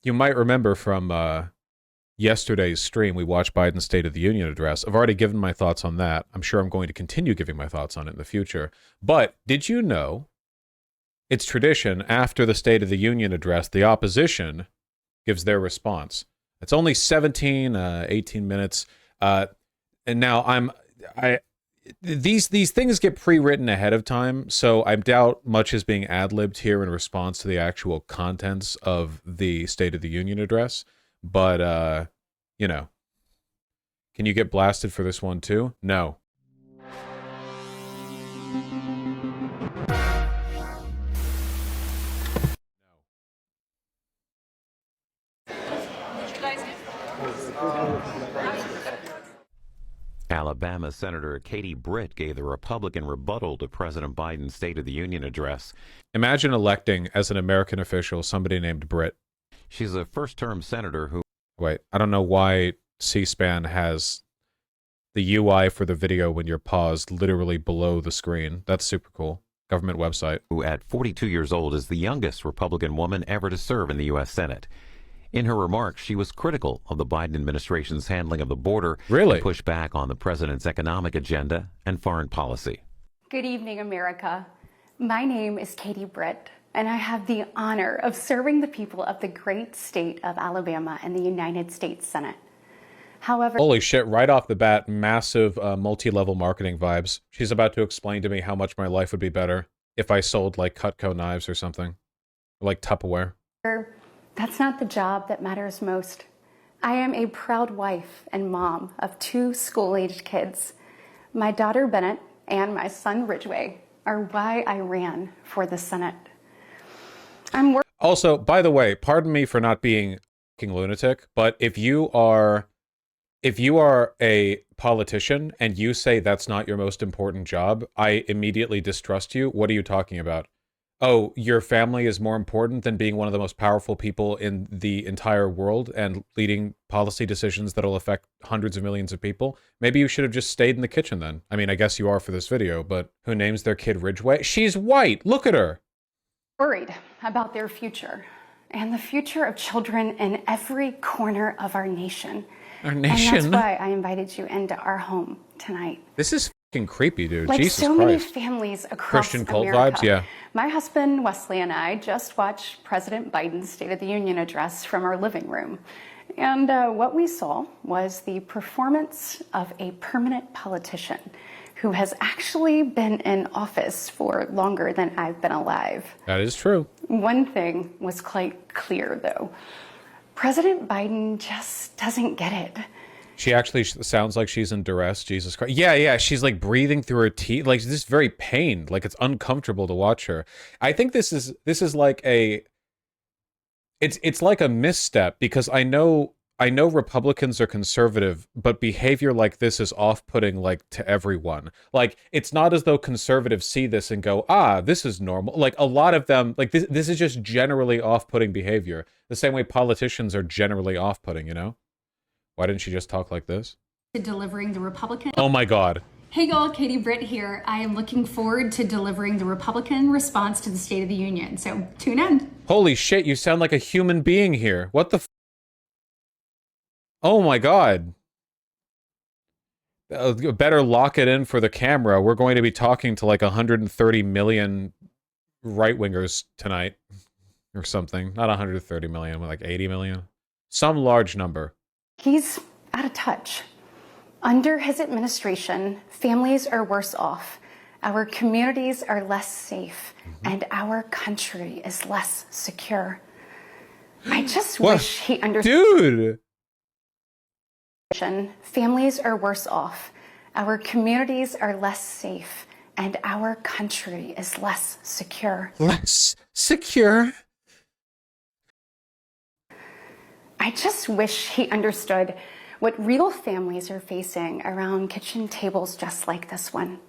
You might remember from yesterday's stream, we watched Biden's State of the Union address. I've already given my thoughts on that. I'm sure I'm going to continue giving my thoughts on it in the future. But did you know it's tradition after the State of the Union address, the opposition gives their response? It's only 18 minutes. And now these things get pre-written ahead of time, so I doubt much is being ad-libbed here in response to the actual contents of the State of the Union address. But you know, can you get blasted for this one too? No. Alabama Senator Katie Britt gave the Republican rebuttal to President Biden's State of the Union address. Imagine electing as an American official somebody named Britt. She's a first-term senator who... Wait, I don't know why C-SPAN has the UI for the video when you're paused literally below the screen. That's super cool. Government website. Who at 42 years old is the youngest Republican woman ever to serve in the U.S. Senate. In her remarks, she was critical of the Biden administration's handling of the border. Really? And pushed back on the president's economic agenda and foreign policy. Good evening, America. My name is Katie Britt, and I have the honor of serving the people of the great state of Alabama in the United States Senate. However, holy shit, right off the bat, massive multi-level marketing vibes. She's about to explain to me how much my life would be better if I sold like Cutco knives or something. Or, like Tupperware. that's not the job that matters most. I am a proud wife and mom of 2 school-aged kids. My daughter Bennett and my son Ridgway are why I ran for the Senate. Also, by the way, pardon me for not being a fucking lunatic, but if you are a politician and you say that's not your most important job, I immediately distrust you. What are you talking about? Oh, your family is more important than being one of the most powerful people in the entire world and leading policy decisions that'll affect hundreds of millions of people? Maybe you should have just stayed in the kitchen then. I mean, I guess you are for this video, but who names their kid Ridgway? She's white! Look at her! Worried about their future and the future of children in every corner of our nation. Our nation? And that's why I invited you into our home tonight. This is fucking creepy, dude. Like Jesus so Christ. many families across Christian cult America, vibes, yeah. My husband Wesley and I just watched President Biden's State of the Union address from our living room. And what we saw was the performance of a permanent politician who has actually been in office for longer than I've been alive. That is true. One thing was quite clear, though. President Biden just doesn't get it. She actually sounds like she's in duress. Jesus Christ. Yeah. She's like breathing through her teeth. Like this very pained. Like it's uncomfortable to watch her. I think this is like it's like a misstep because I know Republicans are conservative, but behavior like this is off-putting like to everyone. Like it's not as though conservatives see this and go, ah, this is normal. Like a lot of them, like this is just generally off-putting behavior. The same way politicians are generally off-putting, you know? Why didn't she just talk like this? Delivering the Republican. Oh my God. Hey y'all, Katie Britt here. I am looking forward to delivering the Republican response to the State of the Union. So tune in. Holy shit, you sound like a human being here. What the Oh my God. Better lock it in for the camera. We're going to be talking to like 130 million right-wingers tonight. Or something. Not 130 million, but like 80 million. Some large number. He's out of touch. Under his administration, families are worse off. Our communities are less safe. And our country is less secure. I just wish he understood. Dude! Families are worse off. Our communities are less safe. And our country is less secure. Less secure? I just wish he understood what real families are facing around kitchen tables just like this one.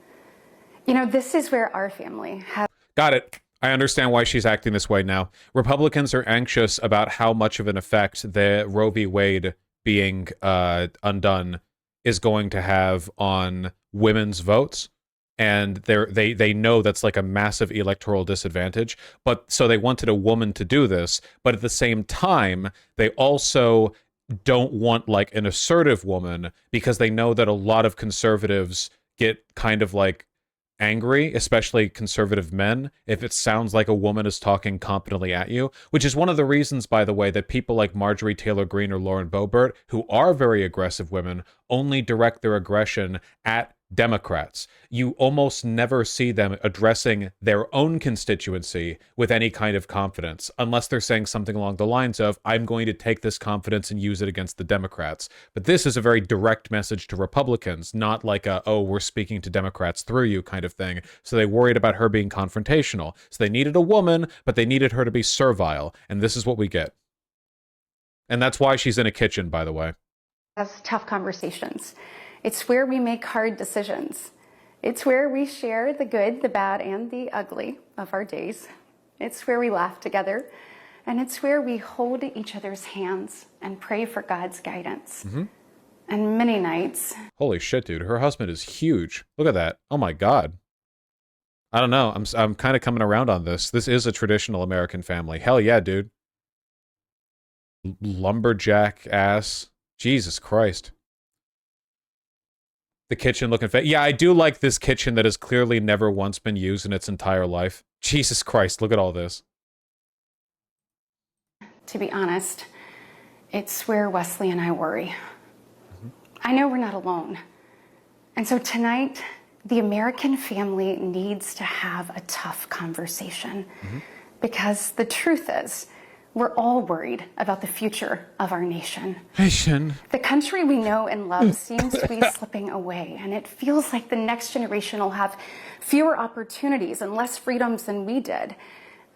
You know, this is where our family has... Got it. I understand why she's acting this way now. Republicans are anxious about how much of an effect the Roe v. Wade being undone is going to have on women's votes. and they know that's like a massive electoral disadvantage. But so they wanted a woman to do this, but at the same time, they also don't want like an assertive woman because they know that a lot of conservatives get kind of like angry, especially conservative men, if it sounds like a woman is talking competently at you, which is one of the reasons, by the way, that people like Marjorie Taylor Greene or Lauren Boebert, who are very aggressive women, only direct their aggression at Democrats. You almost never see them addressing their own constituency with any kind of confidence, unless they're saying something along the lines of, I'm going to take this confidence and use it against the Democrats. But this is a very direct message to Republicans, not like a, oh, we're speaking to Democrats through you kind of thing. So they worried about her being confrontational. So they needed a woman, but they needed her to be servile. And this is what we get. And that's why she's in a kitchen, by the way. Has tough conversations. It's where we make hard decisions. It's where we share the good, the bad, and the ugly of our days. It's where we laugh together. And it's where we hold each other's hands and pray for God's guidance. Mm-hmm. And many nights. Holy shit, dude. Her husband is huge. Look at that. Oh my God. I don't know. I'm kind of coming around on this. This is a traditional American family. Hell yeah, dude. Lumberjack ass. Jesus Christ. The kitchen looking yeah, I do like this kitchen that has clearly never once been used in its entire life. Jesus Christ, look at all this. To be honest, it's where Wesley and I worry. Mm-hmm. I know we're not alone. And so tonight, the American family needs to have a tough conversation. Mm-hmm. Because the truth is, we're all worried about the future of our nation. The country we know and love seems to be slipping away, and it feels like the next generation will have fewer opportunities and less freedoms than we did.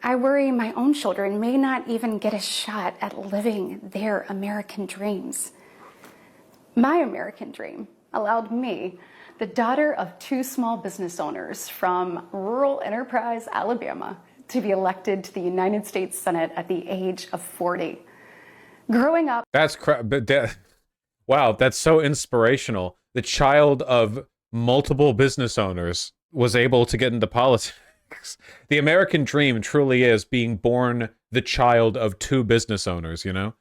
I worry my own children may not even get a shot at living their American dreams. My American dream allowed me, the daughter of two small business owners from rural Enterprise, Alabama, to be elected to the United States Senate at the age of 40. Growing up... That's wow, that's so inspirational. The child of multiple business owners was able to get into politics. The American dream truly is being born the child of two business owners, you know?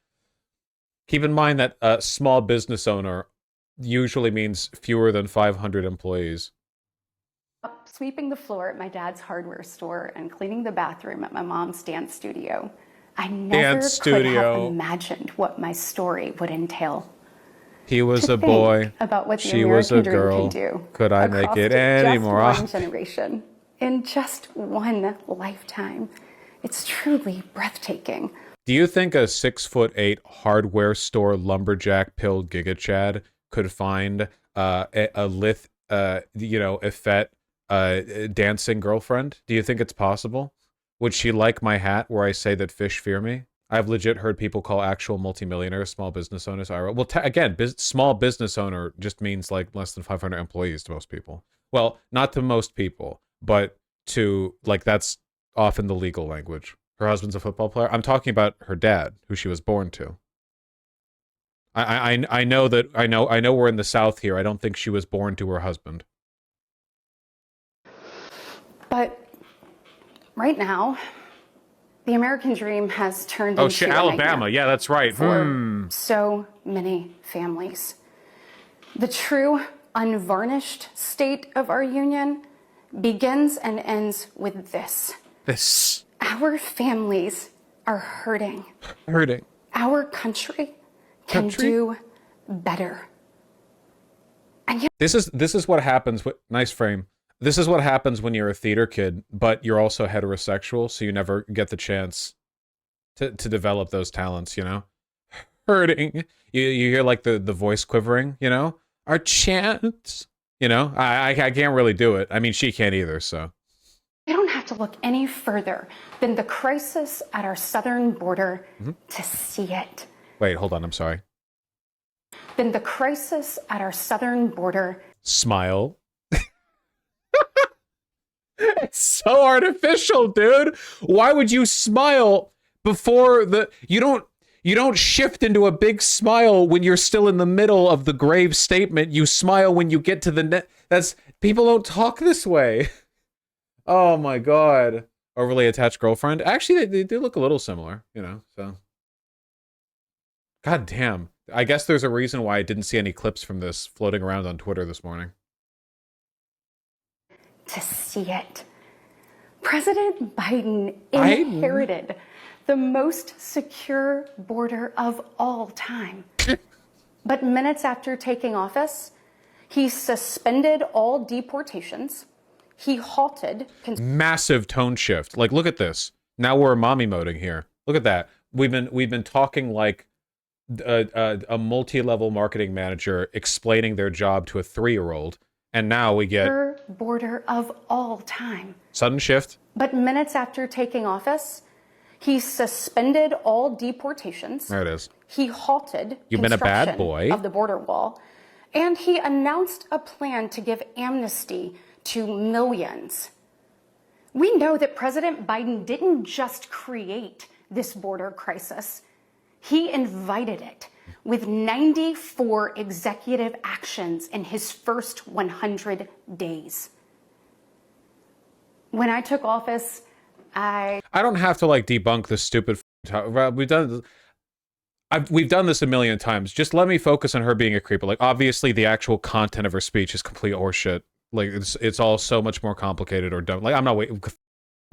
Keep in mind that a small business owner usually means fewer than 500 employees. Sweeping the floor at my dad's hardware store and cleaning the bathroom at my mom's dance studio. I never could have imagined what my story would entail. He was a boy. About what the she American was a dream girl. can do. Could I make it any more? One generation, in just one lifetime. It's truly breathtaking. Do you think a 6'8" hardware store lumberjack pilled Giga Chad could find a lith, effete dancing girlfriend? Do you think it's possible? Would she like my hat where I say that fish fear me? I've legit heard people call actual multimillionaires small business owners. Well, again, small business owner just means like less than 500 employees to most people. Well, not to most people, but to, like, that's often the legal language. Her husband's a football player. I'm talking about her dad, who she was born to. I know that I know we're in the South here. I don't think she was born to her husband. But right now, the American dream has turned into shit, Alabama. Yeah, that's right. For so many families. The true, unvarnished state of our union begins and ends with this. This. Our families are hurting. Hurting. Our country can do better. And yet this is what happens with nice frame. This is what happens when you're a theater kid, but you're also heterosexual, so you never get the chance to develop those talents, you know? Hurting. You hear like the voice quivering, you know? Our chants. You know? I can't really do it. I mean, she can't either, so. We don't have to look any further than the crisis at our southern border to see it. Wait, hold on, I'm sorry. Than the crisis at our southern border. Smile. It's so artificial, dude. Why would you smile before you don't shift into a big smile when you're still in the middle of the grave statement. You smile when you get to the People don't talk this way. Oh my god. Overly attached girlfriend. Actually, they do look a little similar, you know, so. God damn. I guess there's a reason why I didn't see any clips from this floating around on Twitter this morning. To see it. President Biden inherited the most secure border of all time. But minutes after taking office, he suspended all deportations. He halted... Massive tone shift. Like, look at this. Now we're mommy moding here. Look at that. We've been talking like a multi-level marketing manager explaining their job to a 3-year-old, and now we get border of all time. Sudden shift. But minutes after taking office, he suspended all deportations. There it is. He halted You've been a bad boy of the border wall, and he announced a plan to give amnesty to millions. We know that President Biden didn't just create this border crisis. He invited it with 94 executive actions in his first 100 days. When I took office, I don't have to like debunk this stupid we've done this a million times. Just let me focus on her being a creeper. Like, obviously the actual content of her speech is complete horseshit. Like, it's all so much more complicated or dumb. Like, I'm not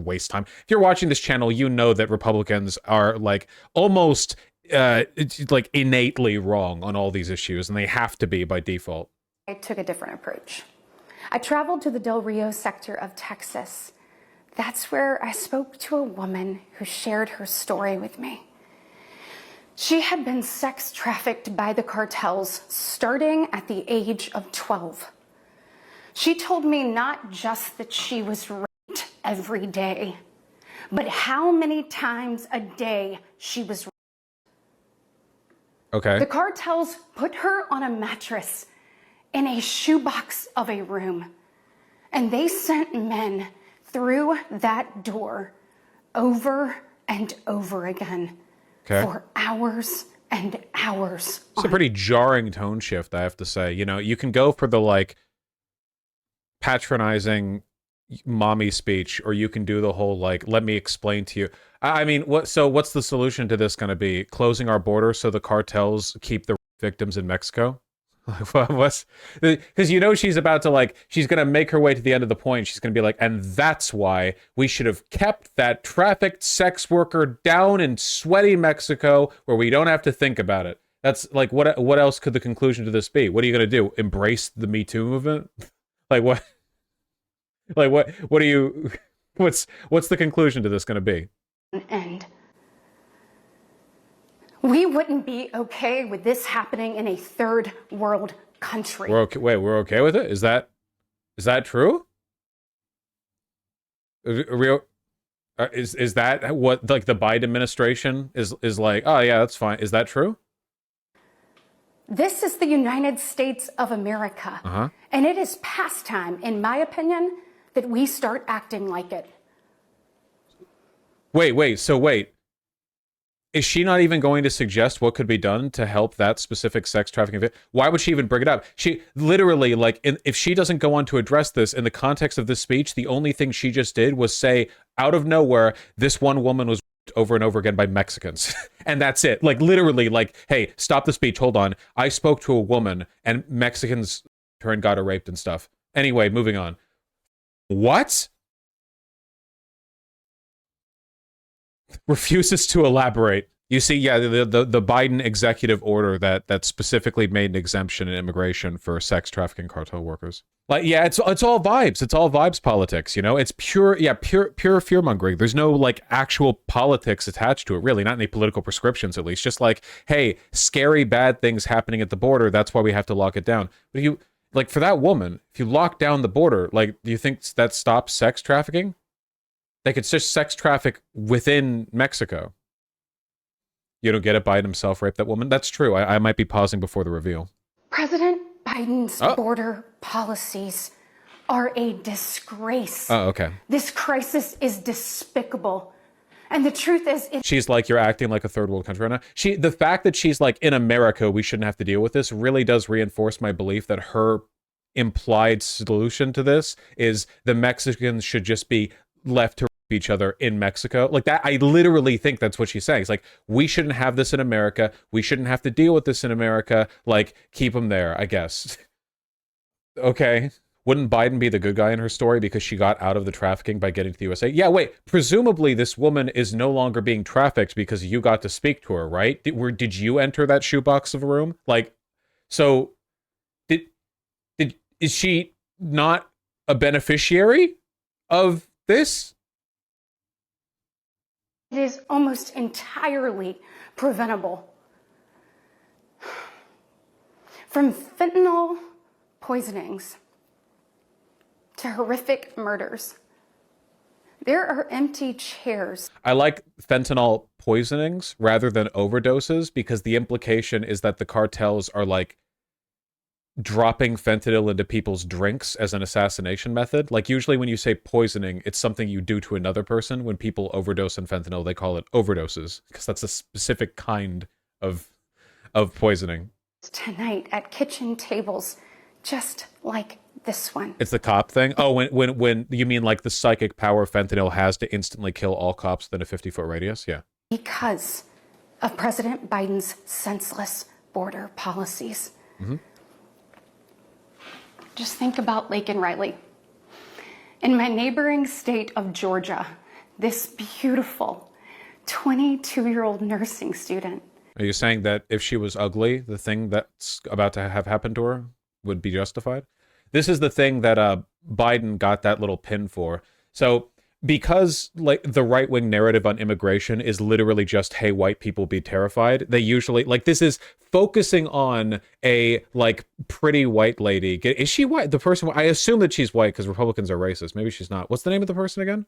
waste time. If you're watching this channel, you know that Republicans are like almost like innately wrong on all these issues, and they have to be by default. I took a different approach. I traveled to the Del Rio sector of Texas. That's where I spoke to a woman who shared her story with me. She had been sex trafficked by the cartels starting at the age of 12. She told me not just that she was raped every day, but how many times a day she was raped. Okay. The cartels put her on a mattress in a shoebox of a room, and they sent men through that door over and over again for hours and hours. It's a pretty jarring tone shift, I have to say. You know, you can go for the like patronizing mommy speech, or you can do the whole like, let me explain to you. I mean, what's the solution to this going to be? Closing our border so the cartels keep the victims in Mexico? What's, because you know she's about to like, she's going to make her way to the end of the point. She's going to be like, and that's why we should have kept that trafficked sex worker down in sweaty Mexico where we don't have to think about it. That's like, what else could the conclusion to this be? What are you going to do? Embrace the Me Too movement? Like what? Like what are you, what's the conclusion to this going to be? And we wouldn't be okay with this happening in a third world country. We're okay. Wait, we're okay with it? Is that true? Is that what like the Biden administration is like? Oh yeah, that's fine. Is that true? This is the United States of America, and it is past time, in my opinion, that we start acting like it. Wait. Is she not even going to suggest what could be done to help that specific sex trafficking? Why would she even bring it up? She literally, like, if she doesn't go on to address this in the context of this speech, the only thing she just did was say, out of nowhere, this one woman was raped over and over again by Mexicans. And that's it. Like, literally, like, hey, stop the speech. Hold on. I spoke to a woman and Mexicans her and got her raped and stuff. Anyway, moving on. What? Refuses to elaborate. You see, yeah, the Biden executive order that specifically made an exemption in immigration for sex trafficking cartel workers. Like, yeah, it's all vibes. It's all vibes politics, you know? It's pure fear-mongering. There's no, like, actual politics attached to it, really. Not any political prescriptions, at least. Just like, hey, scary, bad things happening at the border, that's why we have to lock it down. But if you, like, for that woman, if you lock down the border, like, do you think that stops sex trafficking? They could just sex traffic within Mexico. You don't get it? Biden himself raped that woman? That's true. I might be pausing before the reveal. President Biden's border policies are a disgrace. Oh, okay. This crisis is despicable. And the truth is... She's like, you're acting like a third world country right now. The fact that she's like, in America, we shouldn't have to deal with this really does reinforce my belief that her implied solution to this is the Mexicans should just be left to each other in Mexico. Like that, I literally think that's what she's saying. It's like, we shouldn't have this in America. We shouldn't have to deal with this in America. Like, keep them there, I guess. Okay. Wouldn't Biden be the good guy in her story because she got out of the trafficking by getting to the USA? Yeah, wait. Presumably, this woman is no longer being trafficked because you got to speak to her, right? Did you enter that shoebox of a room? Like, so is she not a beneficiary of this? It is almost entirely preventable. From fentanyl poisonings to horrific murders, there are empty chairs. I like fentanyl poisonings rather than overdoses because the implication is that the cartels are like dropping fentanyl into people's drinks as an assassination method. Like usually when you say poisoning, it's something you do to another person. When people overdose on fentanyl, they call it overdoses because that's a specific kind of poisoning. Tonight at kitchen tables, just like this one. It's the cop thing. Oh, when you mean like the psychic power fentanyl has to instantly kill all cops within a 50-foot radius? Yeah. Because of President Biden's senseless border policies. Mm-hmm. Just think about Lake and Riley. In my neighboring state of Georgia, this beautiful 22-year-old nursing student. Are you saying that if she was ugly, the thing that's about to have happened to her would be justified? This is the thing that Biden got that little pin for. So because like the right-wing narrative on immigration is literally just, hey, white people be terrified, they usually, like, this is focusing on a like pretty white lady. Is she white? The person, I assume that she's white because Republicans are racist. Maybe she's not. What's the name of the person again?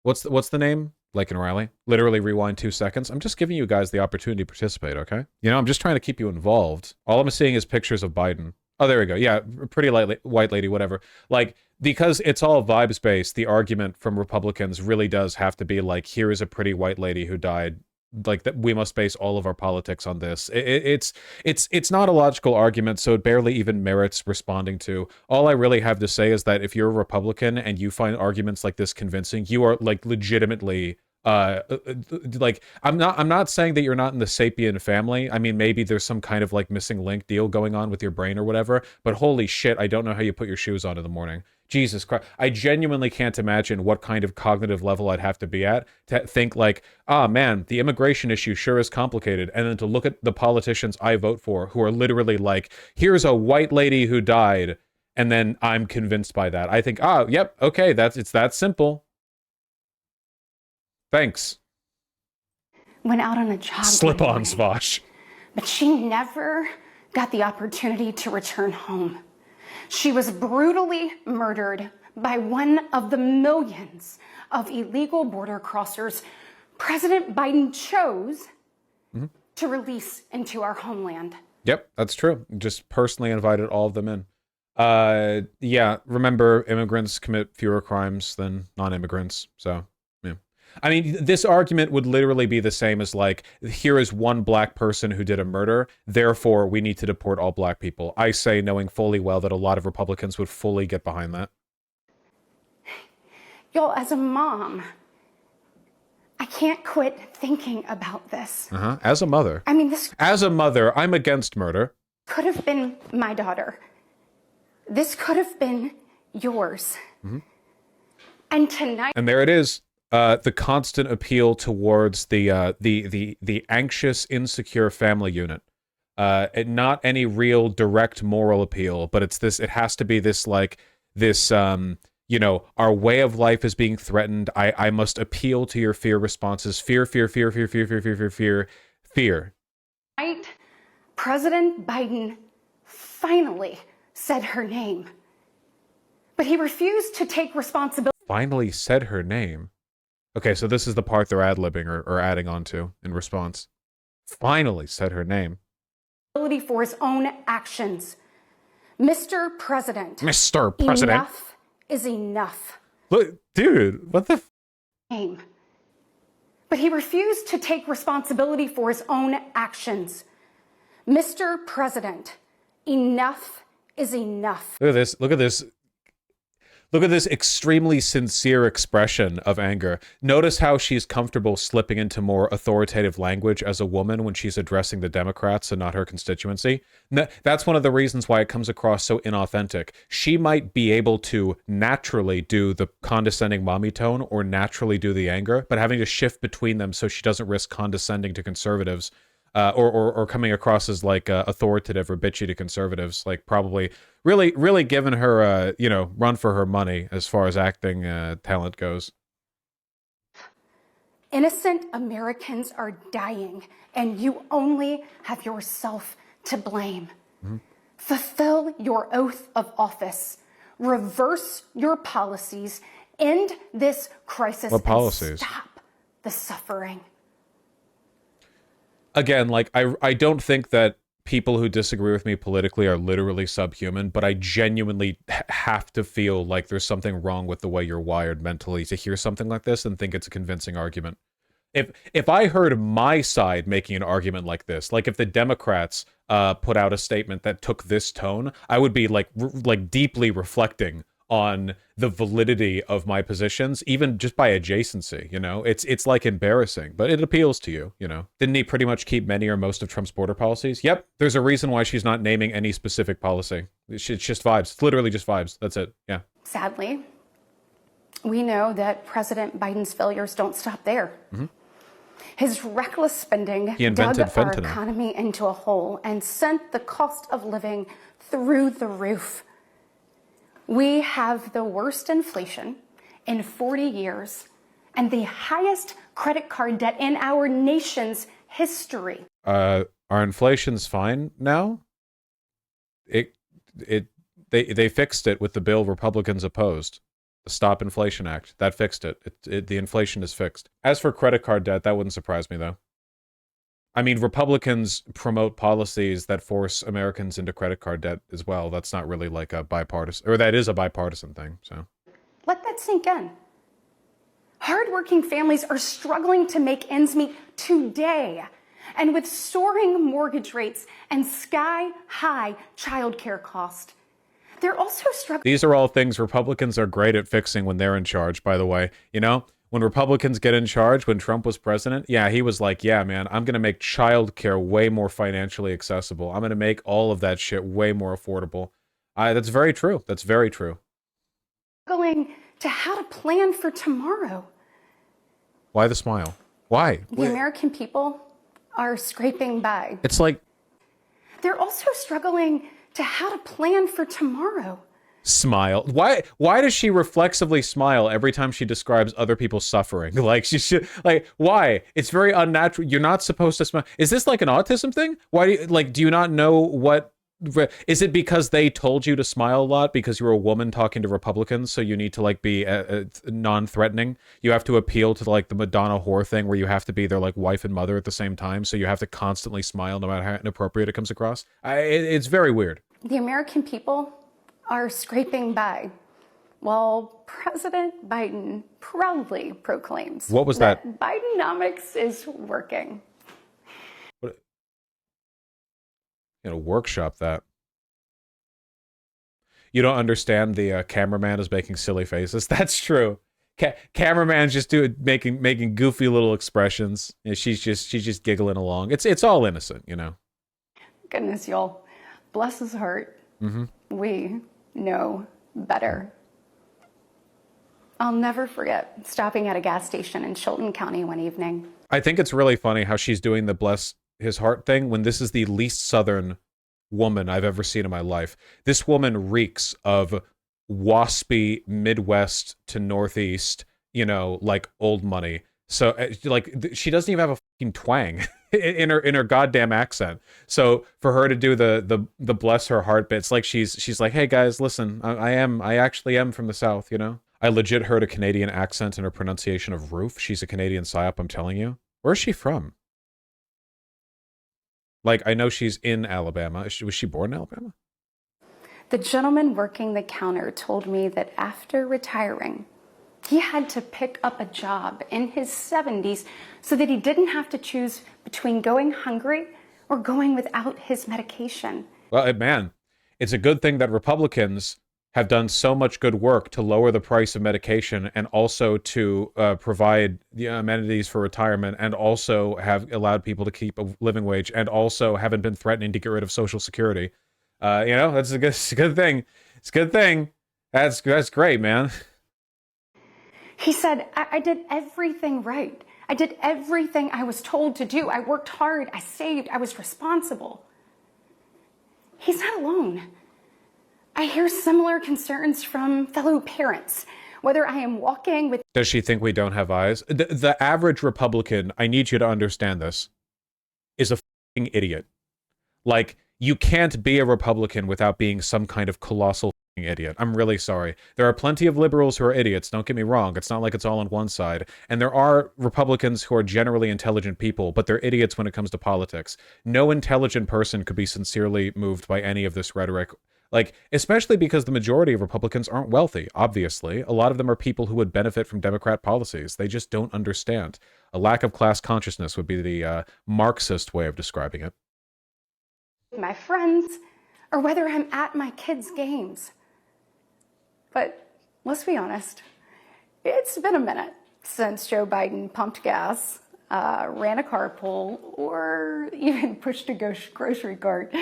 What's the name? Lake and Riley. Literally rewind 2 seconds. I'm just giving you guys the opportunity to participate, okay? You know, I'm just trying to keep you involved. All I'm seeing is pictures of Biden. Oh, there we go. Yeah, pretty white lady, whatever. Like, because it's all vibes-based, the argument from Republicans really does have to be like, here is a pretty white lady who died. Like, that we must base all of our politics on this. It's not a logical argument, so it barely even merits responding to. All I really have to say is that if you're a Republican and you find arguments like this convincing, you are like legitimately like, I'm not saying that you're not in the sapien family. I mean, maybe there's some kind of like missing link deal going on with your brain or whatever, but holy shit, I don't know how you put your shoes on in the morning. Jesus Christ. I genuinely can't imagine what kind of cognitive level I'd have to be at to think like, ah, man, the immigration issue sure is complicated. And then to look at the politicians I vote for who are literally like, here's a white lady who died. And then I'm convinced by that. I think, oh, yep, okay, it's that simple. Thanks. Went out on a jog. Slip-ons, Vaush. But she never got the opportunity to return home. She was brutally murdered by one of the millions of illegal border crossers President Biden chose to release into our homeland. Yep, that's true. Just personally invited all of them in. Yeah, remember, immigrants commit fewer crimes than non-immigrants, so... I mean, this argument would literally be the same as like, here is one black person who did a murder, therefore we need to deport all black people. I say knowing fully well that a lot of Republicans would fully get behind that. Y'all, as a mom, I can't quit thinking about this. As a mother. I mean, this... As a mother, I'm against murder. Could have been my daughter. This could have been yours. And tonight... And there it is. The constant appeal towards the anxious, insecure family unit. Not any real direct moral appeal, but it's this. It has to be this like this. You know, our way of life is being threatened. I must appeal to your fear responses. Fear, fear, fear, fear, fear, fear, fear, fear, fear, fear. Tonight, President Biden finally said her name, but he refused to take responsibility. Finally said her name. Okay, so this is the part they're ad-libbing or adding on to in response. Finally said her name. For his own actions. Mr. President. Mr. President. Enough is enough. Look, dude, what the... Name. But he refused to take responsibility for his own actions. Mr. President, enough is enough. Look at this. Look at this. Look at this extremely sincere expression of anger. Notice how she's comfortable slipping into more authoritative language as a woman when she's addressing the Democrats and not her constituency. That's one of the reasons why it comes across so inauthentic. She might be able to naturally do the condescending mommy tone or naturally do the anger, but having to shift between them so she doesn't risk condescending to conservatives or coming across as like authoritative or bitchy to conservatives, like probably really giving her a run for her money as far as acting talent goes. Innocent Americans are dying, and you only have yourself to blame. Mm-hmm. Fulfill your oath of office. Reverse your policies. End this crisis. What policies? And stop the suffering. Again, like I don't think that people who disagree with me politically are literally subhuman, but I genuinely have to feel like there's something wrong with the way you're wired mentally to hear something like this and think it's a convincing argument. If I heard my side making an argument like this, like if the Democrats put out a statement that took this tone, I would be like deeply reflecting on the validity of my positions, even just by adjacency. It's like embarrassing, but it appeals to you. Didn't he pretty much keep many or most of Trump's border policies? Yep, there's a reason why she's not naming any specific policy. It's just vibes. It's literally just vibes. That's it. Yeah. Sadly, we know that President Biden's failures don't stop there. Mm-hmm. His reckless spending dug our economy into a hole and sent the cost of living through the roof. We have the worst inflation in 40 years and the highest credit card debt in our nation's history. Our inflation's fine now. They fixed it with the bill Republicans opposed, the Stop Inflation Act. That fixed it. The inflation is fixed. As for credit card debt, that wouldn't surprise me though. I mean, Republicans promote policies that force Americans into credit card debt as well. That's not really like a bipartisan, or that is a bipartisan thing, so. Let that sink in. Hardworking families are struggling to make ends meet today. And with soaring mortgage rates and sky-high childcare costs, they're also struggling. These are all things Republicans are great at fixing when they're in charge, by the way. When Republicans get in charge, when Trump was president, yeah, he was like, yeah, man, I'm going to make childcare way more financially accessible. I'm going to make all of that shit way more affordable. That's very true. That's very true. Struggling to how to plan for tomorrow. Why the smile? Why? The American people are scraping by. It's like... They're also struggling to how to plan for tomorrow. Smile. Why does she reflexively smile every time she describes other people's suffering? Like she should, like, why? It's very unnatural. You're not supposed to smile. Is this like an autism thing? Why do you not know what? Is it because they told you to smile a lot because you're a woman talking to Republicans, so you need to like be non-threatening? You have to appeal to like the Madonna whore thing where you have to be their like wife and mother at the same time, so you have to constantly smile no matter how inappropriate it comes across. It's very weird. The American people are scraping by while President Biden proudly proclaims what was that Bidenomics is working. Workshop that. You don't understand the cameraman is making silly faces. That's true. Cameraman's just making goofy little expressions. She's just giggling along. It's all innocent, Goodness, y'all. Bless his heart. Mm-hmm. We know better. I'll never forget stopping at a gas station in Chilton County one evening. I think it's really funny how she's doing the bless his heart thing when this is the least Southern woman I've ever seen in my life. This woman reeks of waspy Midwest to Northeast, like old money. So like she doesn't even have a fucking twang in her goddamn accent. So for her to do the bless her heart bits, like she's like, hey guys, listen, I actually am from the South, I legit heard a Canadian accent in her pronunciation of roof. She's a Canadian psyop, I'm telling you. Where's she from? Like, I know she's in Alabama. Was she born in Alabama? The gentleman working the counter told me that after retiring, he had to pick up a job in his 70s so that he didn't have to choose between going hungry or going without his medication. Well, man, It's a good thing that Republicans have done so much good work to lower the price of medication and also to provide the amenities for retirement and also have allowed people to keep a living wage and also haven't been threatening to get rid of Social Security. That's a good thing. It's a good thing. That's great, man. He said, I did everything right. I did everything I was told to do. I worked hard. I saved. I was responsible. He's not alone. I hear similar concerns from fellow parents, whether I am walking with... Does she think we don't have eyes? The average Republican, I need you to understand this, is a fucking idiot. Like, you can't be a Republican without being some kind of colossal fucking idiot. I'm really sorry. There are plenty of liberals who are idiots, don't get me wrong. It's not like it's all on one side. And there are Republicans who are generally intelligent people, but they're idiots when it comes to politics. No intelligent person could be sincerely moved by any of this rhetoric. Like, especially because the majority of Republicans aren't wealthy, obviously. A lot of them are people who would benefit from Democrat policies. They just don't understand. A lack of class consciousness would be the Marxist way of describing it. My friends, or whether I'm at my kids' games. But let's be honest, it's been a minute since Joe Biden pumped gas, ran a carpool, or even pushed a grocery cart.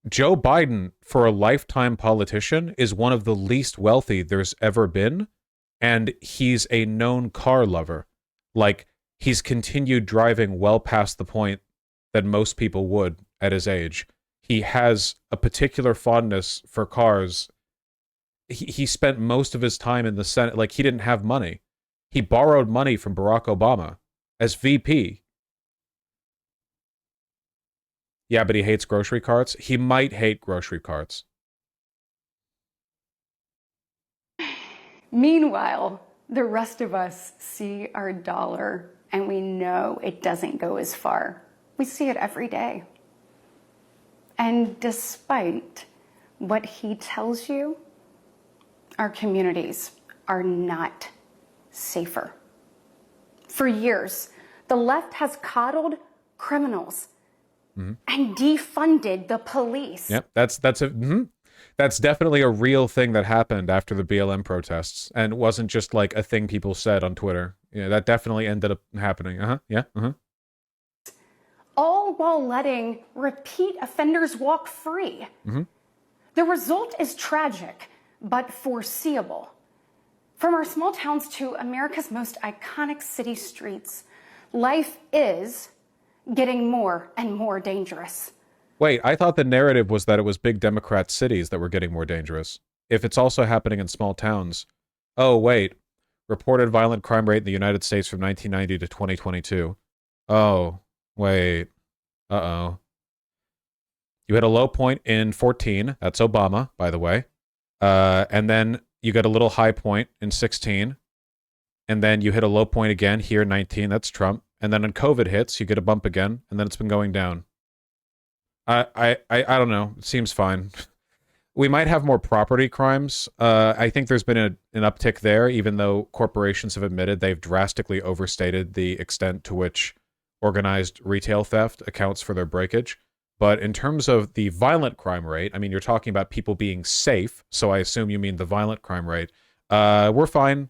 Joe Biden, for a lifetime politician, is one of the least wealthy there's ever been, and he's a known car lover. Like, he's continued driving well past the point that most people would at his age. He has a particular fondness for cars. He spent most of his time in the Senate. Like, he didn't have money. He borrowed money from Barack Obama as VP. Yeah, but he hates grocery carts. He might hate grocery carts. Meanwhile, the rest of us see our dollar and we know it doesn't go as far. We see it every day. And despite what he tells you, our communities are not safer. For years, the left has coddled criminals and defunded the police. Yep, that's definitely a real thing that happened after the BLM protests, and it wasn't just like a thing people said on Twitter. Yeah, that definitely ended up happening. All while letting repeat offenders walk free. The result is tragic, but foreseeable. From our small towns to America's most iconic city streets, life is getting more and more dangerous. Wait, I thought the narrative was that it was big Democrat cities that were getting more dangerous. If it's also happening in small towns. Oh, wait. Reported violent crime rate in the United States from 1990 to 2022. Oh, wait. Uh-oh. You hit a low point in 14. That's Obama, by the way. And then you get a little high point in 16. And then you hit a low point again here, 19. That's Trump. And then when COVID hits, you get a bump again, and then it's been going down. I don't know. It seems fine. We might have more property crimes. I think there's been an uptick there, even though corporations have admitted they've drastically overstated the extent to which organized retail theft accounts for their breakage. But in terms of the violent crime rate, I mean, you're talking about people being safe, so I assume you mean the violent crime rate. We're fine.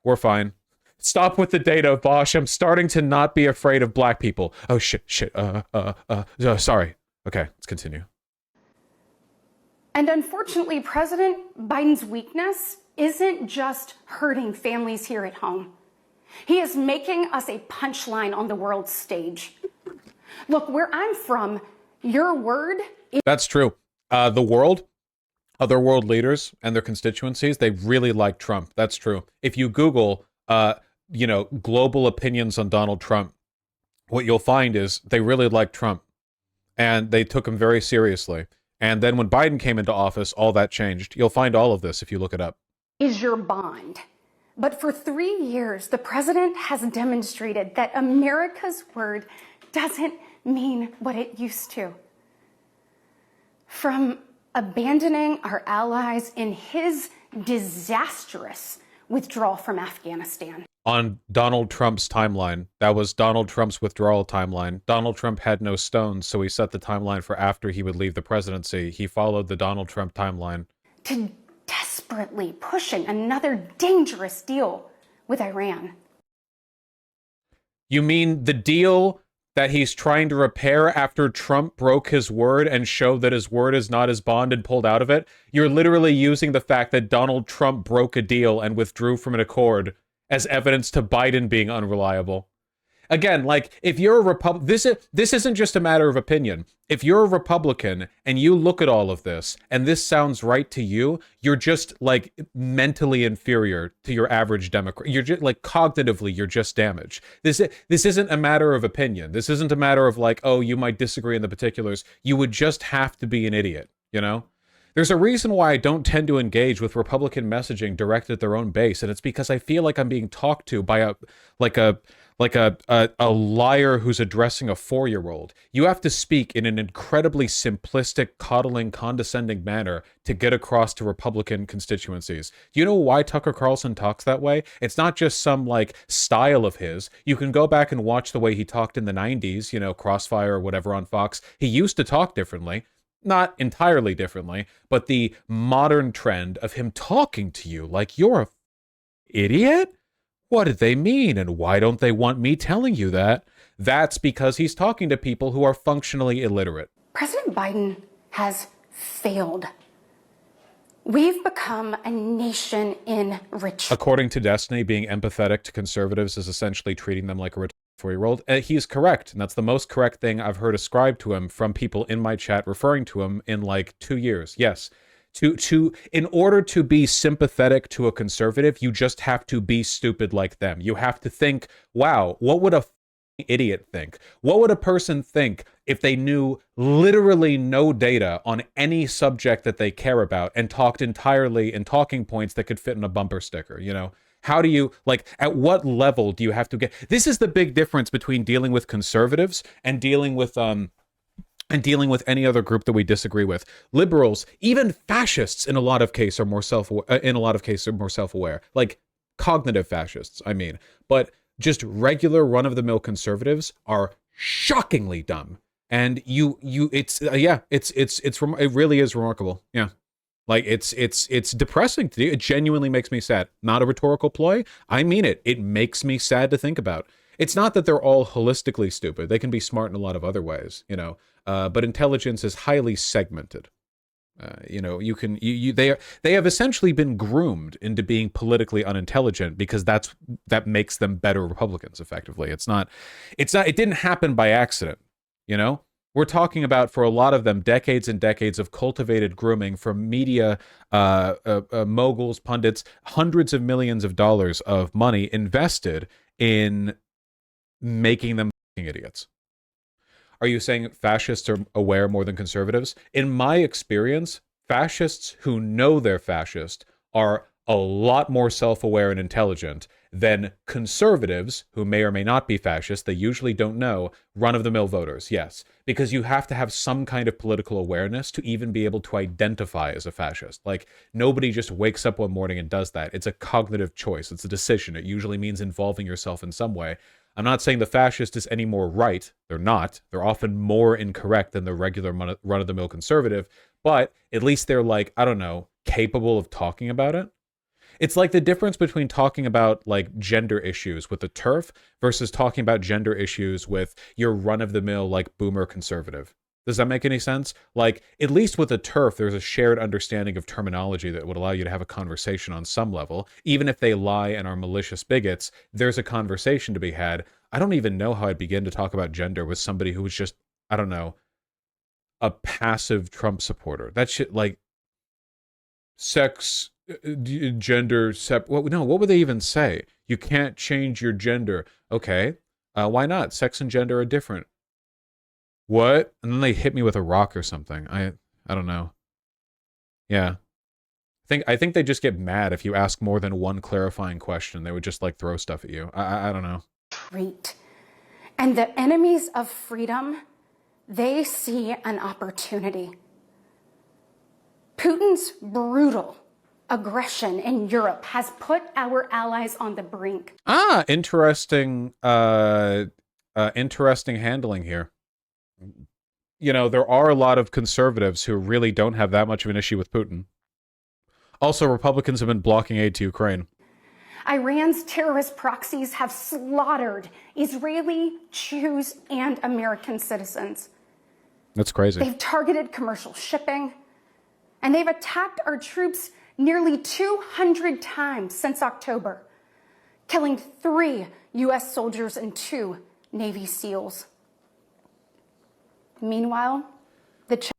We're fine. Stop with the data, Vaush. I'm starting to not be afraid of black people. Oh, shit. Sorry. Okay, let's continue. And unfortunately, President Biden's weakness isn't just hurting families here at home. He is making us a punchline on the world stage. Look, where I'm from, your word is... That's true. The world, other world leaders and their constituencies, they really like Trump. That's true. If you Google... global opinions on Donald Trump, what you'll find is they really like Trump and they took him very seriously. And then when Biden came into office, all that changed. You'll find all of this if you look it up. Is your bond. But for 3 years, the president has demonstrated that America's word doesn't mean what it used to. From abandoning our allies in his disastrous withdrawal from Afghanistan. on Donald Trump's timeline. That was Donald Trump's withdrawal timeline. Donald Trump had no stones, so he set the timeline for after he would leave the presidency. He followed the Donald Trump timeline. To desperately pushing another dangerous deal with Iran. You mean the deal that he's trying to repair after Trump broke his word and showed that his word is not his bond and pulled out of it? You're literally using the fact that Donald Trump broke a deal and withdrew from an accord as evidence to Biden being unreliable. Again, like, if you're a Republican, this isn't just a matter of opinion. If you're a Republican and you look at all of this and this sounds right to you, you're just, like, mentally inferior to your average Democrat. You're just, like, cognitively, you're just damaged. This isn't a matter of opinion. This isn't a matter of, like, oh, you might disagree in the particulars. You would just have to be an idiot, you know? There's a reason why I don't tend to engage with Republican messaging directed at their own base, and it's because I feel like I'm being talked to by a liar who's addressing a 4-year-old. You have to speak in an incredibly simplistic, coddling, condescending manner to get across to Republican constituencies. Do you know why Tucker Carlson talks that way? It's not just some, like, style of his. You can go back and watch the way he talked in the 90s, you know, Crossfire or whatever on Fox. He used to talk differently. Not entirely differently, but the modern trend of him talking to you like you're a idiot? What did they mean, and why don't they want me telling you that? That's because he's talking to people who are functionally illiterate. President Biden has failed. We've become a nation in retreat. According to Destiny, being empathetic to conservatives is essentially treating them like a 4-year-old. He's correct, and that's the most correct thing I've heard ascribed to him from people in my chat referring to him in like 2 years. Yes. In order to be sympathetic to a conservative, you just have to be stupid like them. You have to think, wow, what would a idiot think? What would a person think if they knew literally no data on any subject that they care about and talked entirely in talking points that could fit in a bumper sticker, you know? How do you, like, at what level do you have to get? This is the big difference between dealing with conservatives and dealing with any other group that we disagree with. Liberals, even fascists, in a lot of cases are more self-aware. Like cognitive fascists, I mean. But just regular run-of-the-mill conservatives are shockingly dumb. And it really is remarkable. Yeah. Like, it's depressing to do. It genuinely makes me sad. Not a rhetorical ploy. I mean it. It makes me sad to think about. It's not that they're all holistically stupid. They can be smart in a lot of other ways, you know. But intelligence is highly segmented. You know, they have essentially been groomed into being politically unintelligent because that makes them better Republicans. Effectively, it didn't happen by accident. You know. We're talking about, for a lot of them, decades and decades of cultivated grooming from media moguls, pundits, hundreds of millions of dollars of money invested in making them idiots. Are you saying fascists are aware more than conservatives? In my experience, fascists who know they're fascist are a lot more self-aware and intelligent than conservatives who may or may not be fascist. They usually don't know. Run-of-the-mill voters, yes. Because you have to have some kind of political awareness to even be able to identify as a fascist. Like, nobody just wakes up one morning and does that. It's a cognitive choice. It's a decision. It usually means involving yourself in some way. I'm not saying the fascist is any more right. They're not. They're often more incorrect than the regular run-of-the-mill conservative. But at least they're, like, I don't know, capable of talking about it. It's like the difference between talking about, like, gender issues with the TERF versus talking about gender issues with your run-of-the-mill, like, boomer conservative. Does that make any sense? Like, at least with the TERF, there's a shared understanding of terminology that would allow you to have a conversation on some level. Even if they lie and are malicious bigots, there's a conversation to be had. I don't even know how I'd begin to talk about gender with somebody who was just, I don't know, a passive Trump supporter. That shit, like, sex... gender what would they even say? You can't change your gender. Okay, why not? Sex and gender are different. What? And then they hit me with a rock or something. I don't know. Yeah, I think they just get mad if you ask more than one clarifying question. They would just, like, throw stuff at you. I don't know. And the enemies of freedom, they see an opportunity. Putin's brutal aggression in Europe has put our allies on the brink. Interesting, interesting handling here. You know, there are a lot of conservatives who really don't have that much of an issue with Putin. Also, Republicans have been blocking aid to Ukraine. Iran's terrorist proxies have slaughtered Israeli, Jews, and American citizens. That's crazy. They've targeted commercial shipping, and they've attacked our troops nearly 200 times since October, killing 3 U.S. soldiers and 2 Navy SEALs. Meanwhile,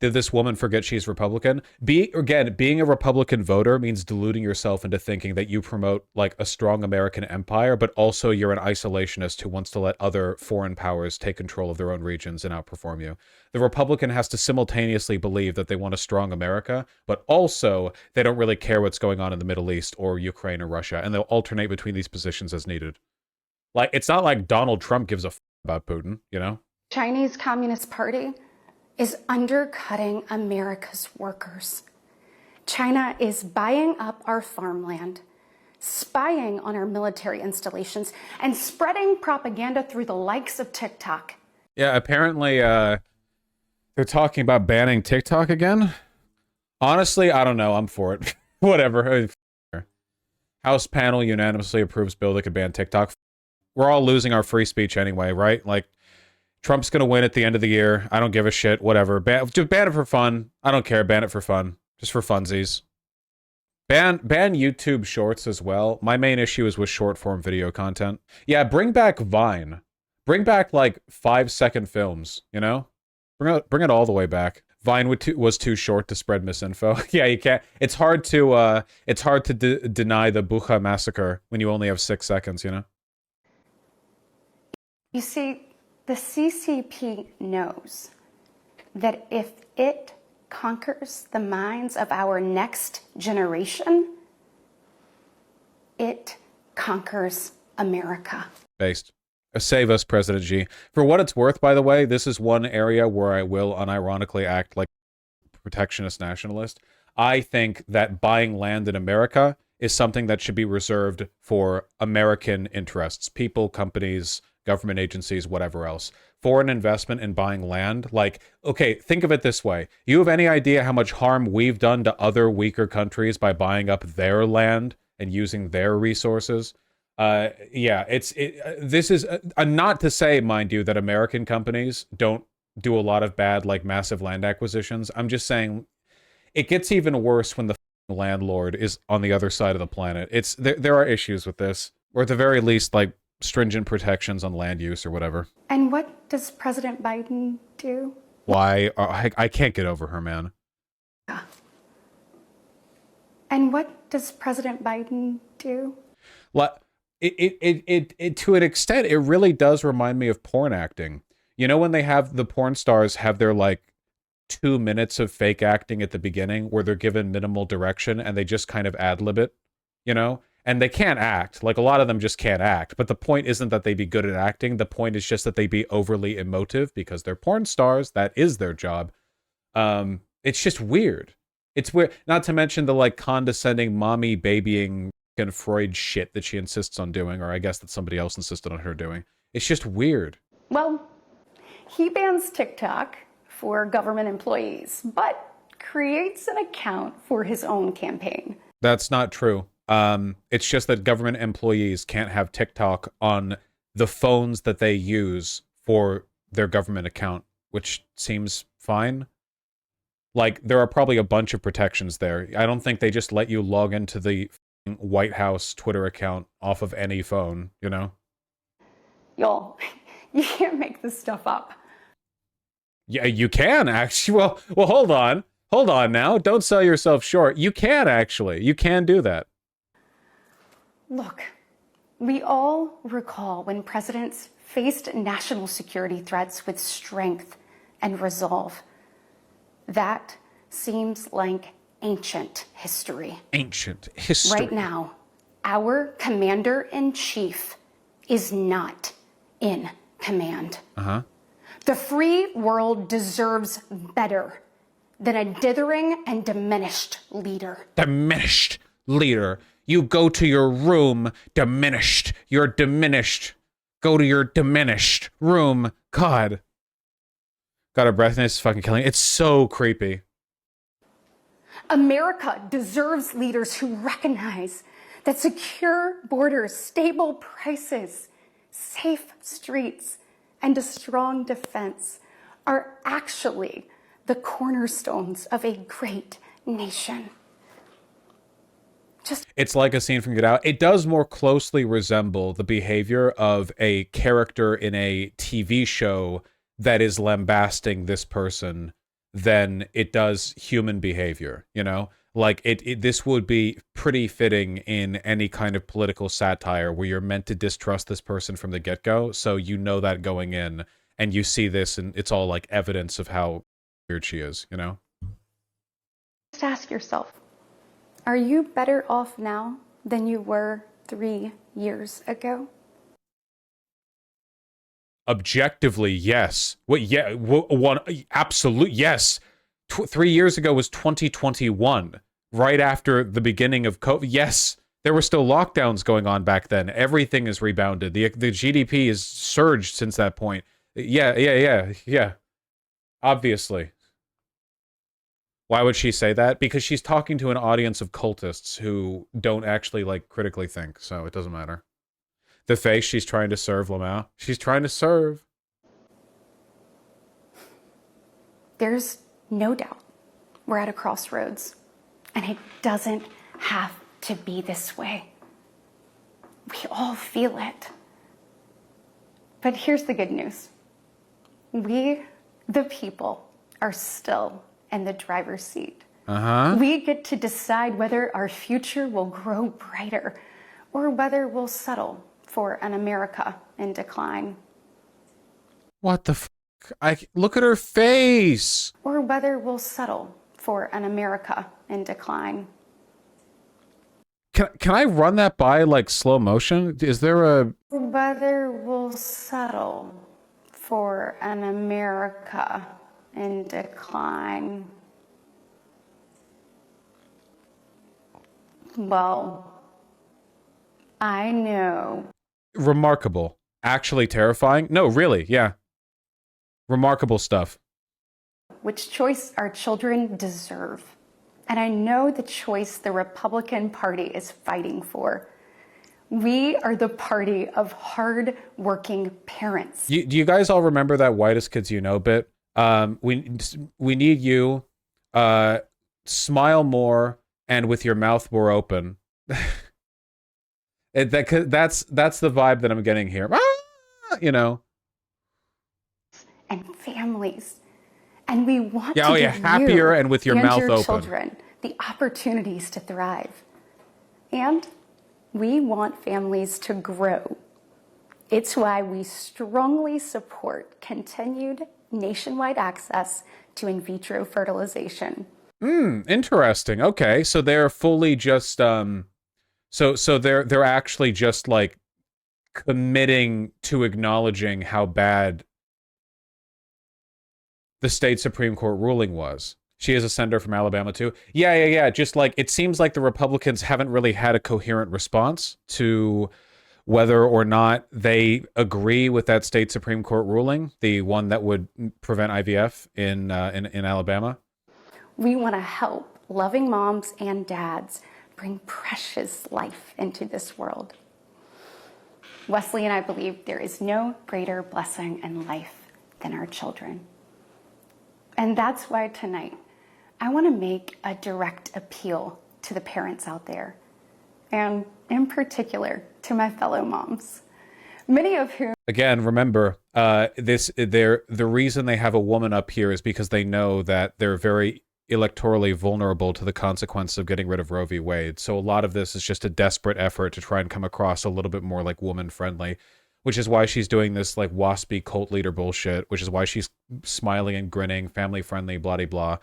did this woman forget she's Republican? Being a Republican voter means deluding yourself into thinking that you promote like a strong American empire, but also you're an isolationist who wants to let other foreign powers take control of their own regions and outperform you. The Republican has to simultaneously believe that they want a strong America, but also they don't really care what's going on in the Middle East or Ukraine or Russia, and they'll alternate between these positions as needed. Like, it's not like Donald Trump gives a f about Putin, you know? Chinese Communist Party is undercutting America's workers. China is buying up our farmland, spying on our military installations, and spreading propaganda through the likes of TikTok. Yeah, apparently they're talking about banning TikTok again. Honestly, I don't know. I'm for it. Whatever. House panel unanimously approves bill that could ban TikTok. We're all losing our free speech anyway, right? Like, Trump's going to win at the end of the year. I don't give a shit. Whatever. Just ban it for fun. I don't care. Ban it for fun. Just for funsies. Ban YouTube Shorts as well. My main issue is with short-form video content. Yeah, bring back Vine. Bring back, like, 5-second films, you know? Bring it all the way back. Vine was too short to spread misinfo. Yeah, you can't. It's hard to deny the Bucha massacre when you only have 6 seconds, you know? You see, the CCP knows that if it conquers the minds of our next generation, it conquers America. Based. Save us, President Xi. For what it's worth, by the way, this is one area where I will unironically act like a protectionist nationalist. I think that buying land in America is something that should be reserved for American interests. People, companies, government agencies, whatever else. Foreign investment in buying land, like, okay, think of it this way. You have any idea how much harm we've done to other weaker countries by buying up their land and using their resources? Yeah, this is not to say, mind you, that American companies don't do a lot of bad, like, massive land acquisitions. I'm just saying it gets even worse when the landlord is on the other side of the planet. There are issues with this, or at the very least, like, stringent protections on land use or whatever. And what does President Biden do? Why? I can't get over her, man. And what does President Biden do? Well, it to an extent, it really does remind me of porn acting. You know, when they have the porn stars have their, like, 2 minutes of fake acting at the beginning where they're given minimal direction and they just kind of ad-lib it, you know? And they can't act. Like, a lot of them just can't act. But the point isn't that they be good at acting. The point is just that they be overly emotive because they're porn stars. That is their job. It's just weird. It's weird. Not to mention the, like, condescending mommy babying and Freud shit that she insists on doing, or I guess that somebody else insisted on her doing. It's just weird. Well, he bans TikTok for government employees, but creates an account for his own campaign. That's not true. It's just that government employees can't have TikTok on the phones that they use for their government account, which seems fine. Like, there are probably a bunch of protections there. I don't think they just let you log into the White House Twitter account off of any phone, you know? Y'all, you can't make this stuff up. Yeah, you can, actually. Well, hold on. Hold on now. Don't sell yourself short. You can, actually. You can do that. Look, we all recall when presidents faced national security threats with strength and resolve. That seems like ancient history. Ancient history. Right now, our commander-in-chief is not in command. Uh-huh. The free world deserves better than a dithering and diminished leader. Diminished leader. You go to your room diminished. You're diminished. Go to your diminished room. God. God, our breathiness is fucking killing me. It's so creepy. America deserves leaders who recognize that secure borders, stable prices, safe streets, and a strong defense are actually the cornerstones of a great nation. It's like a scene from Get Out. It does more closely resemble the behavior of a character in a TV show that is lambasting this person than it does human behavior, you know? Like, this would be pretty fitting in any kind of political satire where you're meant to distrust this person from the get-go, so you know that going in, and you see this, and it's all, like, evidence of how weird she is, you know? Just ask yourself, are you better off now than you were 3 years ago? Objectively, yes. What? Yeah, one absolute yes. 3 years ago was 2021, right after the beginning of COVID. Yes, there were still lockdowns going on back then. Everything is rebounded. The GDP has surged since that point. Yeah. Obviously. Why would she say that? Because she's talking to an audience of cultists who don't actually, like, critically think, so it doesn't matter. The face she's trying to serve, Lamau. She's trying to serve. There's no doubt we're at a crossroads, and it doesn't have to be this way. We all feel it. But here's the good news. We, the people, are still in the driver's seat. We get to decide whether our future will grow brighter or whether we'll settle for an America in decline. What the fuck? Look at her face! Or whether we'll settle for an America in decline. Can I run that by, like, slow motion? Is there a... Whether we'll settle for an America in decline. Well, I know. Remarkable. Actually terrifying? No, really, yeah. Remarkable stuff. Which choice our children deserve. And I know the choice the Republican Party is fighting for. We are the party of hard-working parents. Do you guys all remember that Whitest Kids You Know bit? We need you. Smile more and with your mouth more open. That's the vibe that I'm getting here. You know. And families. And we want to give happier you and with your mouth your open. Children the opportunities to thrive. And we want families to grow. It's why we strongly support continued nationwide access to in vitro fertilization. Interesting. Okay, so they're fully just so they're actually just, like, committing to acknowledging how bad the state Supreme Court ruling was. She is a senator from Alabama too. Yeah. Just, like, it seems like the Republicans haven't really had a coherent response to whether or not they agree with that state Supreme Court ruling, the one that would prevent IVF in Alabama. We want to help loving moms and dads bring precious life into this world. Wesley and I believe there is no greater blessing in life than our children. And that's why tonight I want to make a direct appeal to the parents out there, and in particular to my fellow moms, many of whom... Again, remember, the reason they have a woman up here is because they know that they're very electorally vulnerable to the consequence of getting rid of Roe v. Wade. So a lot of this is just a desperate effort to try and come across a little bit more, like, woman-friendly, which is why she's doing this, like, waspy cult leader bullshit, which is why she's smiling and grinning, family-friendly, blah-de-blah.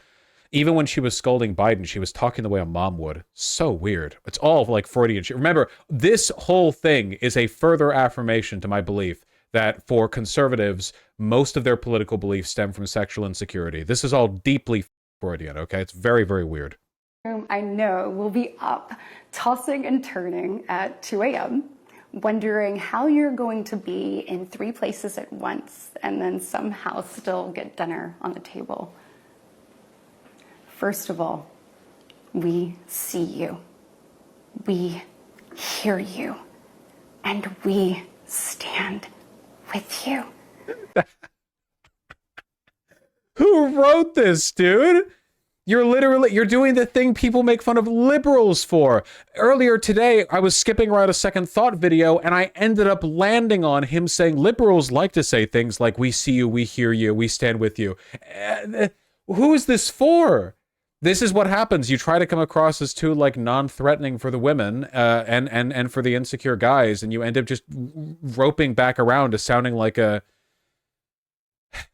Even when she was scolding Biden, she was talking the way a mom would. So weird. It's all, like, Freudian shit. Remember, this whole thing is a further affirmation to my belief that for conservatives, most of their political beliefs stem from sexual insecurity. This is all deeply Freudian, okay? It's very, very weird. I know will be up, tossing and turning at 2 a.m., wondering how you're going to be in 3 places at once and then somehow still get dinner on the table. First of all, we see you, we hear you, and we stand with you. Who wrote this, dude? You're doing the thing people make fun of liberals for. Earlier today, I was skipping around a second thought video, and I ended up landing on him saying liberals like to say things like, we see you, we hear you, we stand with you. Who is this for? This is what happens. You try to come across as too, like, non-threatening for the women and for the insecure guys, and you end up just roping back around to sounding like a...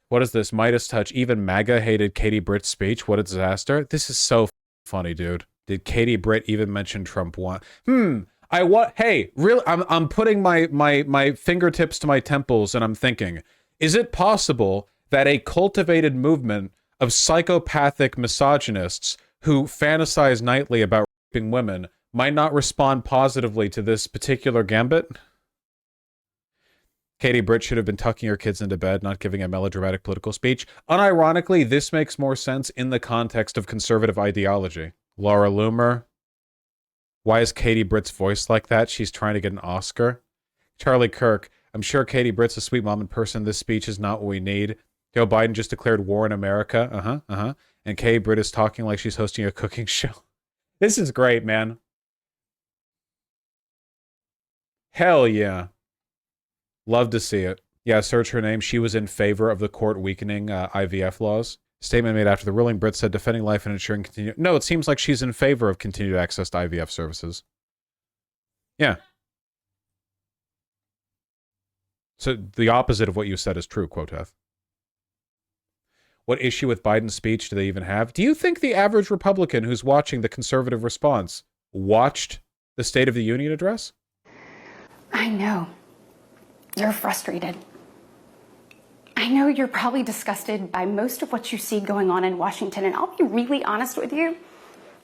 What is this? Midas touch. Even MAGA hated Katie Britt's speech. What a disaster. This is so funny, dude. Did Katie Britt even mention Trump once? Hey, really? I'm putting my fingertips to my temples and I'm thinking, is it possible that a cultivated movement of psychopathic misogynists who fantasize nightly about raping women might not respond positively to this particular gambit? Katie Britt should have been tucking her kids into bed, not giving a melodramatic political speech. Unironically, this makes more sense in the context of conservative ideology. Laura Loomer. Why is Katie Britt's voice like that? She's trying to get an Oscar. Charlie Kirk. I'm sure Katie Britt's a sweet mom in person. This speech is not what we need. Joe Biden just declared war in America. And Katie Britt is talking like she's hosting a cooking show. This is great, man. Hell yeah. Love to see it. Yeah, search her name. She was in favor of the court weakening IVF laws. Statement made after the ruling. Britt said defending life and ensuring continued... No, it seems like she's in favor of continued access to IVF services. Yeah. So the opposite of what you said is true, Quoteth. What issue with Biden's speech do they even have? Do you think the average Republican who's watching the conservative response watched the State of the Union address? I know. You're frustrated. I know you're probably disgusted by most of what you see going on in Washington, and I'll be really honest with you,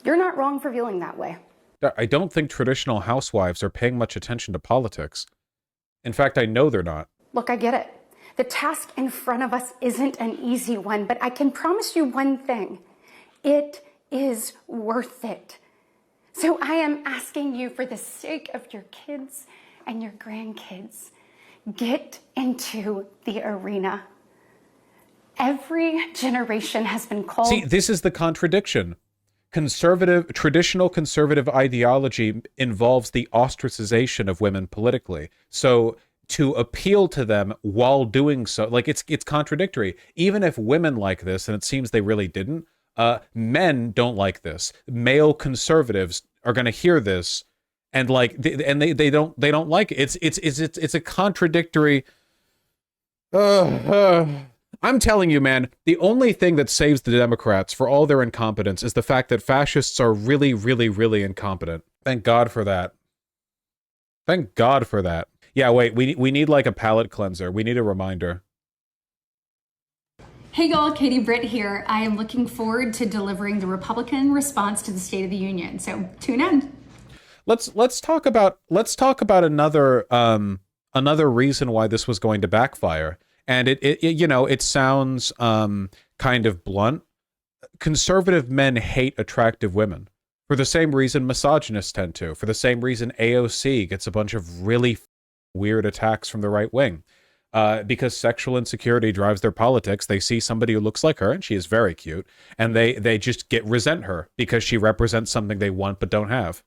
you're not wrong for feeling that way. I don't think traditional housewives are paying much attention to politics. In fact, I know they're not. Look, I get it. The task in front of us isn't an easy one, but I can promise you one thing. It is worth it. So I am asking you, for the sake of your kids and your grandkids, get into the arena. Every generation has been called... See, this is the contradiction. Traditional conservative ideology involves the ostracization of women politically. So to appeal to them while doing so, like, it's contradictory. Even if women like this, and it seems they really didn't, men don't like this. Male conservatives are going to hear this and like they don't like it. It's a contradictory. I'm telling you, man, the only thing that saves the Democrats for all their incompetence is the fact that fascists are really, really, really incompetent. Thank God for that. Thank God for that. Yeah, wait, we need like a palate cleanser. We need a reminder. Hey y'all, Katie Britt here. I am looking forward to delivering the Republican response to the State of the Union. So tune in. Let's talk about another reason why this was going to backfire. And it sounds kind of blunt. Conservative men hate attractive women for the same reason misogynists tend to, for the same reason AOC gets a bunch of really weird attacks from the right wing. Because sexual insecurity drives their politics. They see somebody who looks like her, and she is very cute, and they just resent her because she represents something they want but don't have.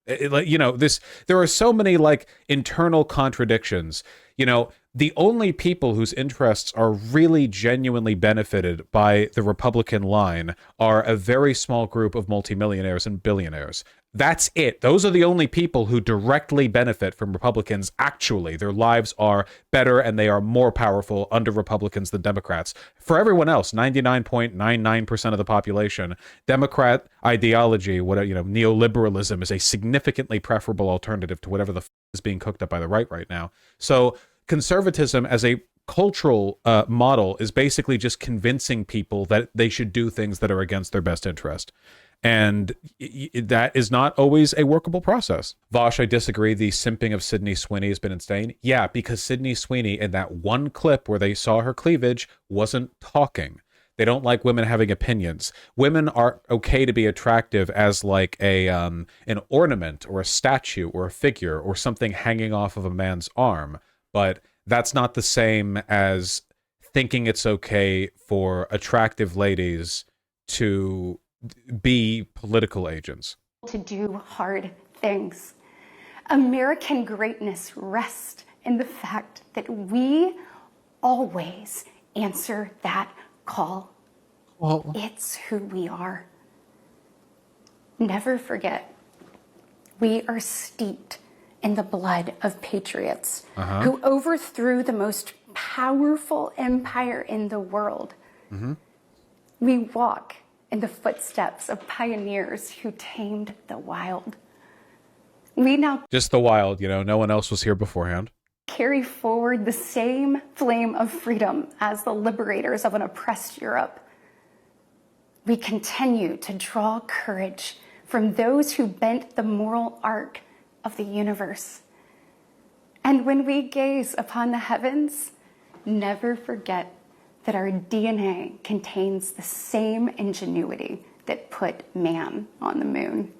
There are so many like internal contradictions. The only people whose interests are really genuinely benefited by the Republican line are a very small group of multimillionaires and billionaires. That's it. Those are the only people who directly benefit from Republicans. Actually, their lives are better and they are more powerful under Republicans than Democrats. For everyone else, 99.99% of the population, Democrat ideology, neoliberalism is a significantly preferable alternative to whatever the is being cooked up by the right now. So conservatism as a cultural model is basically just convincing people that they should do things that are against their best interest. And that is not always a workable process. Vaush, I disagree. The simping of Sydney Sweeney has been insane. Yeah, because Sydney Sweeney, in that one clip where they saw her cleavage, wasn't talking. They don't like women having opinions. Women are okay to be attractive as like an ornament or a statue or a figure or something hanging off of a man's arm. But that's not the same as thinking it's okay for attractive ladies to be political agents. To do hard things. American greatness rests in the fact that we always answer that call. Well, it's who we are. Never forget, we are steeped in the blood of patriots who overthrew the most powerful empire in the world. We walk in the footsteps of pioneers who tamed the wild. We now just the wild, you know, no one else was here beforehand. Carry forward the same flame of freedom as the liberators of an oppressed Europe. We continue to draw courage from those who bent the moral arc of the universe. And when we gaze upon the heavens, never forget that our DNA contains the same ingenuity that put man on the moon.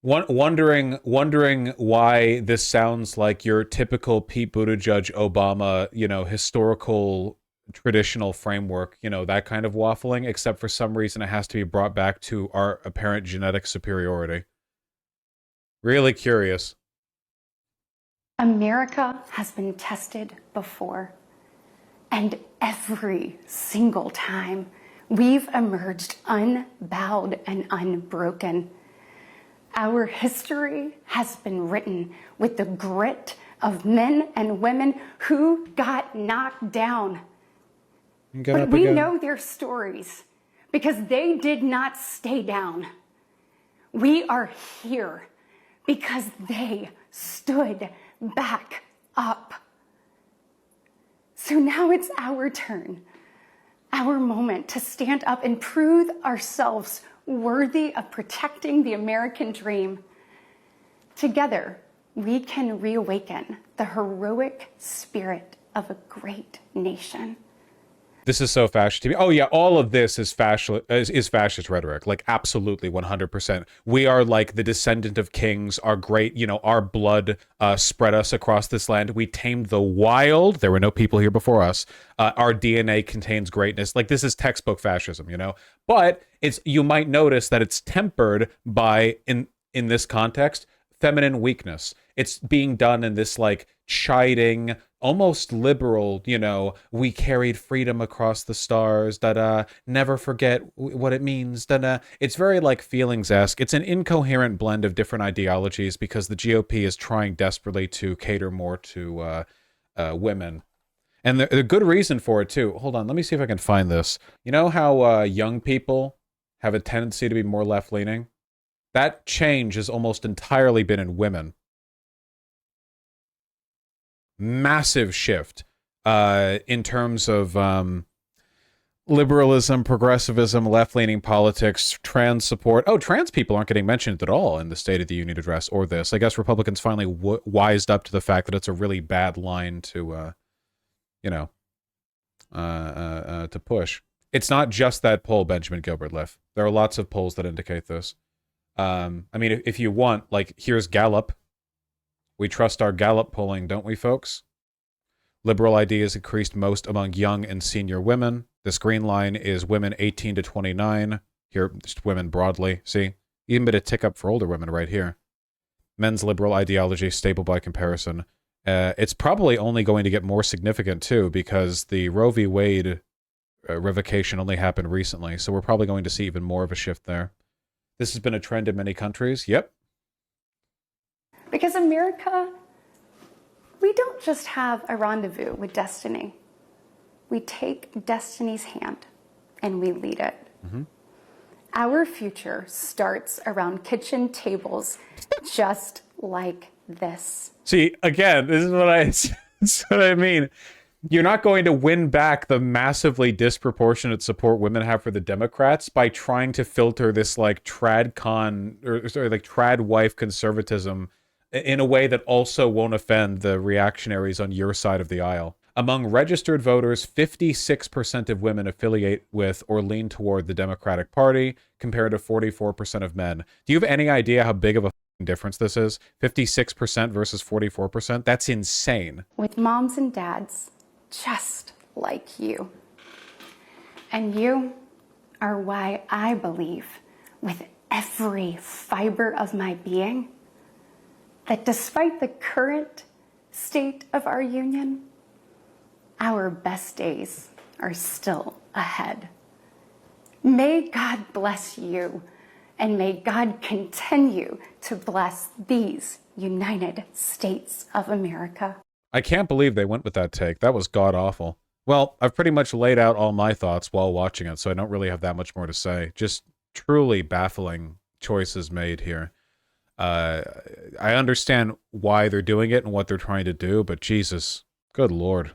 Wondering why this sounds like your typical Pete Buttigieg Obama, you know, historical traditional framework, you know, that kind of waffling, except for some reason it has to be brought back to our apparent genetic superiority. Really curious. America has been tested before, and every single time we've emerged unbowed and unbroken. Our history has been written with the grit of men and women who got knocked down. But we know their stories because they did not stay down. We are here because they stood back up. So now it's our turn, our moment to stand up and prove ourselves worthy of protecting the American dream. Together, we can reawaken the heroic spirit of a great nation. This is so fascist to me. Oh yeah, all of this is fascist rhetoric. Like absolutely 100%. We are like the descendant of kings. Our great, you know, our blood spread us across this land. We tamed the wild. There were no people here before us. Our DNA contains greatness. Like this is textbook fascism, you know. But it's, you might notice that it's tempered by, in this context, feminine weakness. It's being done in this like chiding, almost liberal, you know, we carried freedom across the stars, da-da, never forget what it means, da-da. It's very like feelings-esque. It's an incoherent blend of different ideologies because the GOP is trying desperately to cater more to women. And the good reason for it too. Hold on, let me see if I can find this. You know how young people have a tendency to be more left-leaning? That change has almost entirely been in women. Massive shift in terms of liberalism, progressivism, left-leaning politics, trans support. Oh, trans people aren't getting mentioned at all in the State of the Union address or this. I guess Republicans finally wised up to the fact that it's a really bad line to, you know, to push. It's not just that poll, Benjamin Gilbert-Liff. There are lots of polls that indicate this. I mean, if you want, like, here's Gallup. We trust our Gallup polling, don't we, folks? Liberal ideas increased most among young and senior women. This green line is women 18 to 29. Here, just women broadly. See? Even a bit of tick up for older women right here. Men's liberal ideology stable by comparison. It's probably only going to get more significant, too, because the Roe v. Wade revocation only happened recently, so we're probably going to see even more of a shift there. This has been a trend in many countries. Yep. Because America, we don't just have a rendezvous with destiny. We take destiny's hand and we lead it. Our future starts around kitchen tables just like this. See, again, this is what I mean. You're not going to win back the massively disproportionate support women have for the Democrats by trying to filter this like trad con or sorry, like trad wife conservatism in a way that also won't offend the reactionaries on your side of the aisle. Among registered voters, 56% of women affiliate with or lean toward the Democratic Party, compared to 44% of men. Do you have any idea how big of a difference this is? 56% versus 44%? That's insane. With moms and dads just like you. And you are why I believe with every fiber of my being that despite the current state of our union, our best days are still ahead. May God bless you, and may God continue to bless these United States of America. I can't believe they went with that take. That was god-awful. Well, I've pretty much laid out all my thoughts while watching it, so I don't really have that much more to say. Just truly baffling choices made here. I understand why they're doing it and what they're trying to do, but Jesus, good Lord.